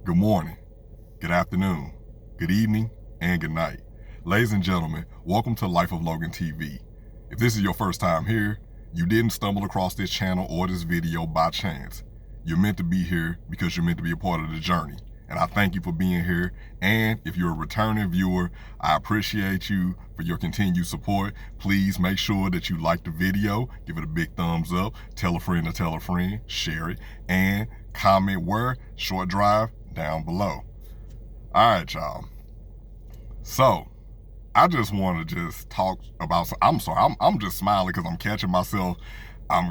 Good morning, good afternoon, good evening, and good night. Ladies and gentlemen, welcome to Life of Logan TV. If this is your first time here, you didn't stumble across this channel or this video by chance. You're meant to be here because you're meant to be a part of the journey. And I thank you for being here. And if you're a returning viewer, I appreciate you for your continued support. Please make sure that you like the video, give it a big thumbs up, tell a friend to tell a friend, share it, and comment where, short drive down below. All right, y'all. So I just want to just talk about. I'm sorry. I'm just smiling because I'm catching myself. I'm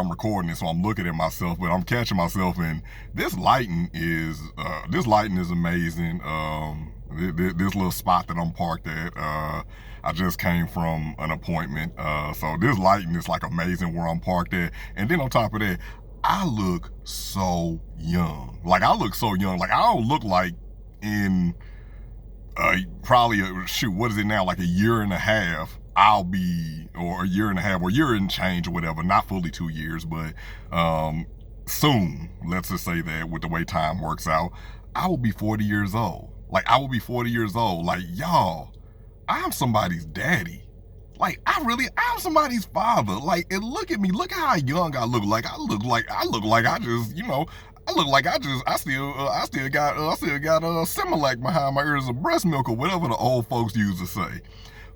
recording it, so I'm looking at myself, but I'm catching myself, and this lighting is amazing. This little spot that I'm parked at. I just came from an appointment, so this lighting is like amazing where I'm parked at, and then on top of that, I look so young. Like I look so young. Like I don't look like in probably what is it now? Like a year and a half. I'll be, or a year and a half, or a year and change or whatever. Not fully 2 years, but soon. Let's just say that with the way time works out, I will be 40 years old. Like I will be 40 years old. Like y'all, I'm somebody's daddy. Like I'm somebody's father. Like, and look at me. Look how young I look. Like I look like I just, I look like I still got Similac behind my ears of breast milk or whatever the old folks used to say.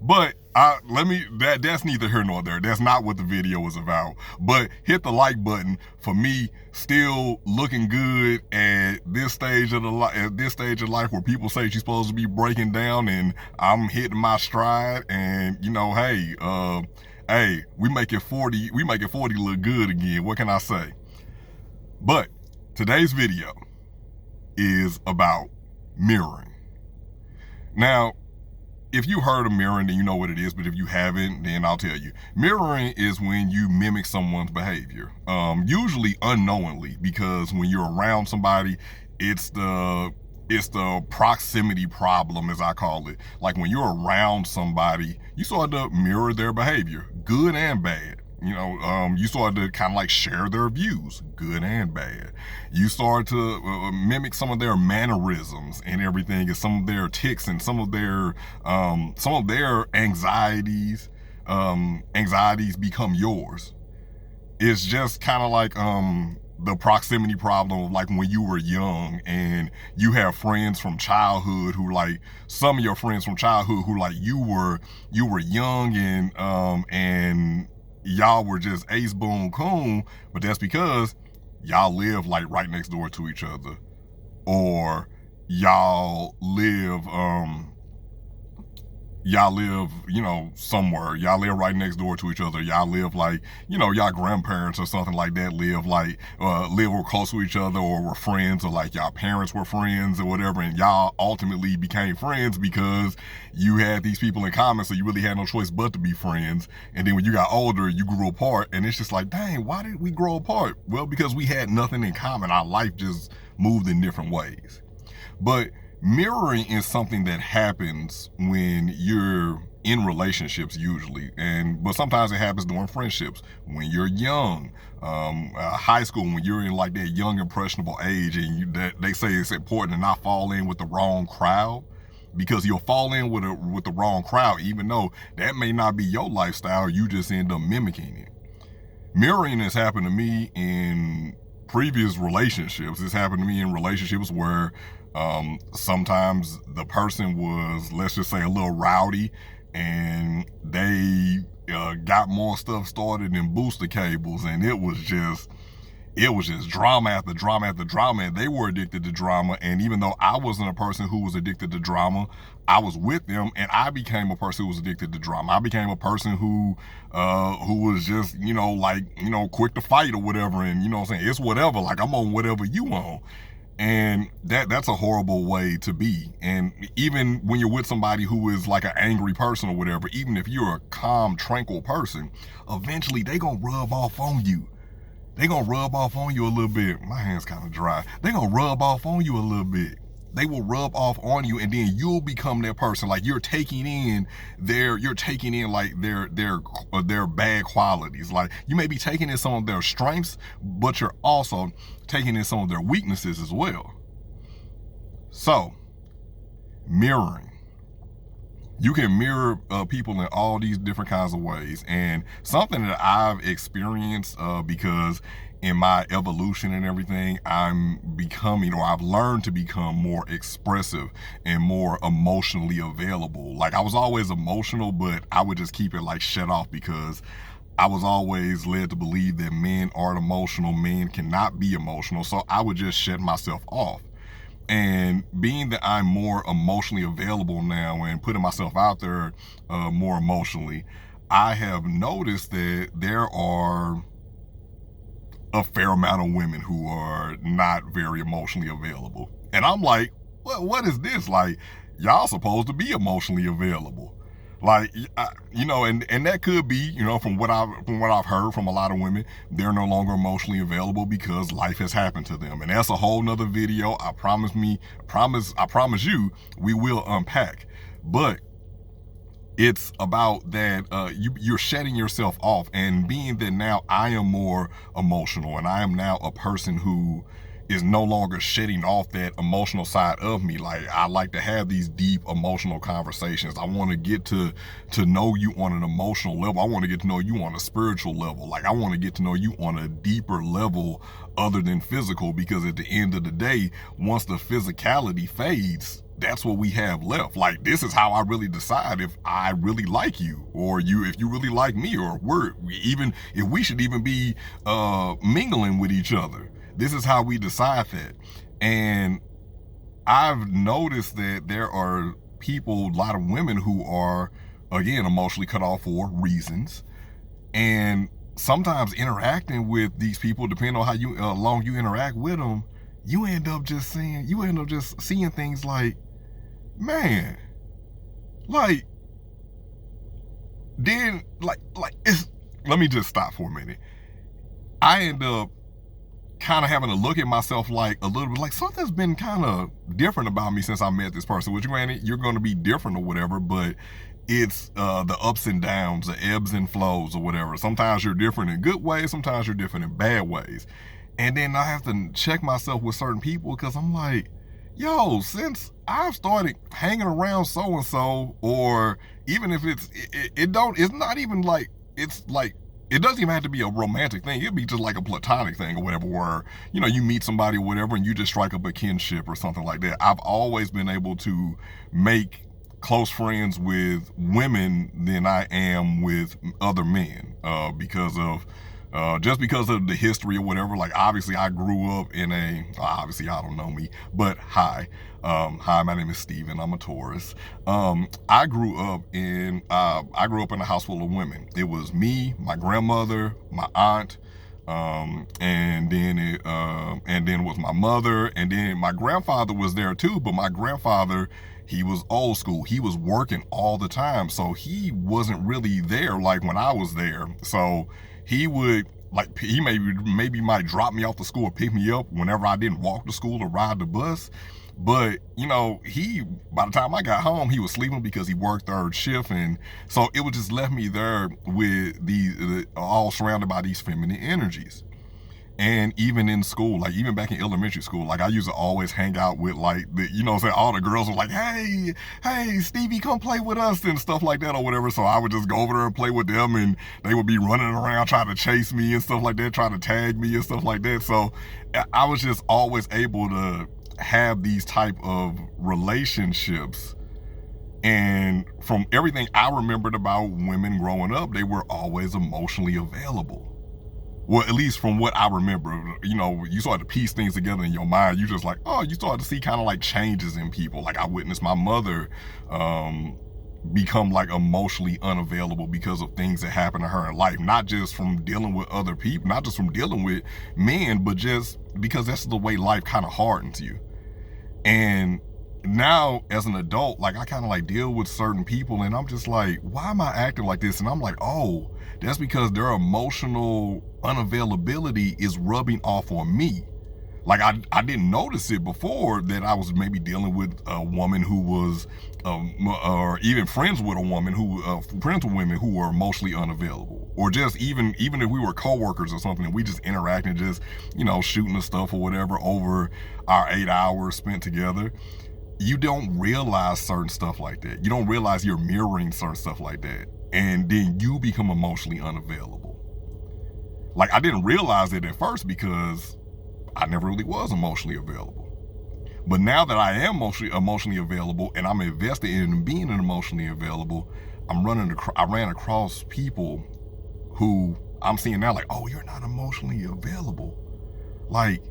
But that's neither here nor there. That's not what the video is about. But hit the like button for me still looking good at this stage of life where people say she's supposed to be breaking down and I'm hitting my stride, and hey, we make it 40 look good again. What can I say? But today's video is about mirroring. Now, if you heard of mirroring, then you know what it is, but if you haven't, then I'll tell you. Mirroring is when you mimic someone's behavior, usually unknowingly, because when you're around somebody, it's the proximity problem, as I call it. Like when you're around somebody, you start to mirror their behavior, good and bad. You start to kind of like share their views, good and bad. You start to mimic some of their mannerisms and everything, and some of their tics and some of their anxieties. Anxieties become yours. It's just kind of like the proximity problem of like when you were young and you have friends from childhood who like some of your friends from childhood who like you were young and y'all were just ace boom coon, but that's because y'all live like right next door to each other, or y'all live somewhere. Y'all live right next door to each other. Y'all live like, y'all grandparents or something like that live were close to each other, or were friends, or like y'all parents were friends or whatever, and y'all ultimately became friends because you had these people in common, so you really had no choice but to be friends. And then when you got older, you grew apart, and it's just like, dang, why did we grow apart? Well, because we had nothing in common. Our life just moved in different ways. But mirroring is something that happens when you're in relationships usually, but sometimes it happens during friendships when you're young, high school, when you're in like that young impressionable age, and they say it's important to not fall in with the wrong crowd, because you'll fall in with the wrong crowd, even though that may not be your lifestyle. You just end up mimicking it. Mirroring has happened to me in previous relationships. It's happened to me in relationships where sometimes the person was, let's just say, a little rowdy, and they got more stuff started than booster cables, and it was just drama after drama after drama, and they were addicted to drama. And even though I wasn't a person who was addicted to drama, I was with them, and I became a person who was addicted to drama. I became a person who was just, quick to fight or whatever, and what I'm saying, it's whatever, like I'm on whatever you on. And that's a horrible way to be. And even when you're with somebody who is like an angry person or whatever, even if you're a calm, tranquil person, eventually they gonna rub off on you. They gonna rub off on you a little bit. My hand's kind of dry. They gonna rub off on you a little bit. They will rub off on you, and then you'll become that person. Like you're taking in like their bad qualities. Like you may be taking in some of their strengths, but you're also taking in some of their weaknesses as well. So, mirroring. You can mirror people in all these different kinds of ways. And something that I've experienced because in my evolution and everything, I'm becoming, or I've learned to become more expressive and more emotionally available. Like I was always emotional, but I would just keep it like shut off because I was always led to believe that men aren't emotional, men cannot be emotional. So I would just shut myself off. And being that I'm more emotionally available now and putting myself out there more emotionally, I have noticed that there are a fair amount of women who are not very emotionally available. And I'm like, what is this? Like, y'all supposed to be emotionally available. Like, and that could be, from what I've heard from a lot of women, they're no longer emotionally available because life has happened to them, and that's a whole nother video. I promise you, we will unpack. But it's about that you're shutting yourself off, and being that now I am more emotional, and I am now a person who is no longer shedding off that emotional side of me. Like I like to have these deep emotional conversations. I want to get to know you on an emotional level. I want to get to know you on a spiritual level. Like I want to get to know you on a deeper level other than physical, because at the end of the day, once the physicality fades, that's what we have left. Like this is how I really decide if I really like you, or if you really like me, or if we should even be mingling with each other. This is how we decide that. And I've noticed that there are people, a lot of women who are, again, emotionally cut off for reasons. And sometimes interacting with these people, depending on how long you interact with them, you end up just seeing things like, man, like, then, let me just stop for a minute. I end up kind of having to look at myself like a little bit like something's been kind of different about me since I met this person, which granted, you're going to be different or whatever, but it's the ups and downs, the ebbs and flows or whatever. Sometimes you're different in good ways, sometimes you're different in bad ways. And then I have to check myself with certain people because I'm like, yo, since I've started hanging around so and so, or even if it's not even like, it's like, it doesn't even have to be a romantic thing. It'd be just like a platonic thing or whatever, where, you meet somebody or whatever and you just strike up a kinship or something like that. I've always been able to make close friends with women than I am with other men because of the history or whatever. Like obviously I grew up in obviously I don't know me, but hi, my name is Steven. I'm a Taurus. I grew up in a house full of women. It was me, my grandmother, my aunt, and then it was my mother, and then my grandfather was there too. But my grandfather, he was old school. He was working all the time, so he wasn't really there like when I was there. So he would, like, he maybe might drop me off to school or pick me up whenever I didn't walk to school or ride the bus. But by the time I got home, he was sleeping because he worked third shift, and so it would just left me there with these all surrounded by these feminine energies. And even in school, like even back in elementary school, like I used to always hang out with like all the girls were like, hey Stevie, come play with us and stuff like that or whatever. So I would just go over there and play with them, and they would be running around trying to chase me and stuff like that, trying to tag me and stuff like that. So I was just always able to have these type of relationships. And from everything I remembered about women growing up, they were always emotionally available. Well, at least from what I remember, you start to piece things together in your mind. You just like, you start to see kind of like changes in people. Like I witnessed my mother become like emotionally unavailable because of things that happened to her in life. Not just from dealing with other people, not just from dealing with men, but just because that's the way life kind of hardens you. And now as an adult, like I kind of like deal with certain people, and I'm just like, why am I acting like this? And I'm like, that's because their emotional unavailability is rubbing off on me. Like I didn't notice it before that I was maybe dealing with a woman who was, or even friends with women who were emotionally unavailable, or just even if we were coworkers or something and we just interacting, just shooting the stuff or whatever over our 8 hours spent together. you don't realize certain stuff like that. You don't realize you're mirroring certain stuff like that. And then you become emotionally unavailable. Like, I didn't realize it at first because I never really was emotionally available. But now that I am emotionally available and I'm invested in being emotionally available, I ran across people who I'm seeing now like, oh, you're not emotionally available. Like,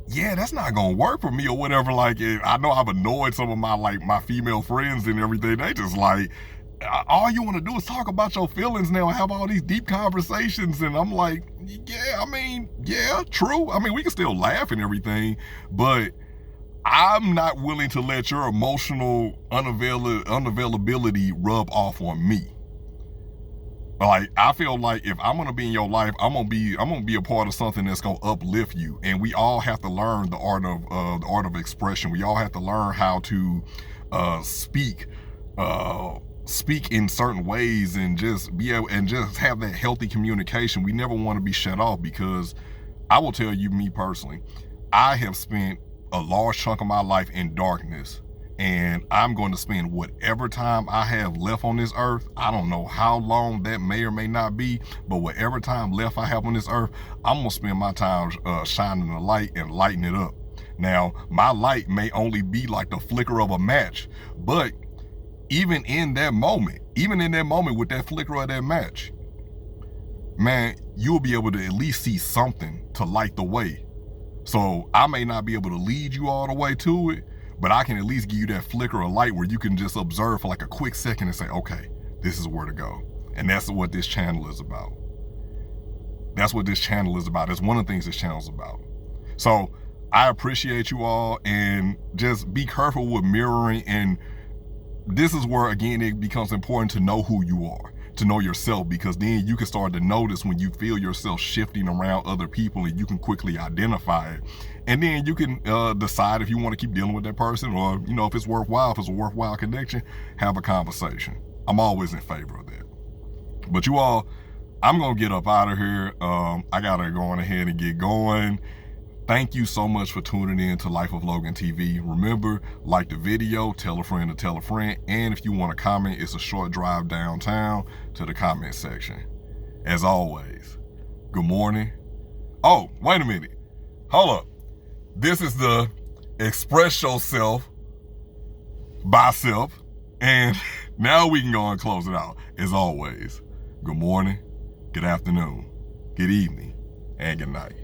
yeah, that's not gonna work for me or whatever. Like, I know I've annoyed some of my female friends and everything. They just like, all you want to do is talk about your feelings now and have all these deep conversations. And I'm like, yeah, I mean, yeah, true. I mean, we can still laugh and everything, but I'm not willing to let your emotional unavailability rub off on me. Like, I feel like if I'm gonna be in your life, I'm gonna be a part of something that's gonna uplift you. And we all have to learn the art of expression. We all have to learn how to speak in certain ways and just be able and just have that healthy communication. We never want to be shut off, because I will tell you, me personally, I have spent a large chunk of my life in darkness, and I'm going to spend whatever time I have left on this earth. I don't know how long that may or may not be, but whatever time left I have on this earth, I'm going to spend my time shining the light and lighting it up. Now, my light may only be like the flicker of a match, but even in that moment with that flicker of that match, man, you'll be able to at least see something to light the way. So I may not be able to lead you all the way to it, but I can at least give you that flicker of light where you can just observe for like a quick second and say, okay, this is where to go. And that's what this channel is about. That's what this channel is about. It's one of the things this channel is about. So I appreciate you all, and just be careful with mirroring. And this is where, again, it becomes important to know who you are, to know yourself, because then you can start to notice when you feel yourself shifting around other people, and you can quickly identify it. And then you can decide if you want to keep dealing with that person, or, you know, if it's worthwhile, if it's a worthwhile connection, have a conversation. I'm always in favor of that. But you all, I'm going to get up out of here. I got to go on ahead and get going. Thank you so much for tuning in to Life of Logan TV. Remember, like the video, tell a friend to tell a friend, and if you want to comment, it's a short drive downtown to the comment section. As always, good morning. Oh, wait a minute. Hold up. This is the Express Yourself by Self, and now we can go and close it out. As always, good morning, good afternoon, good evening, and good night.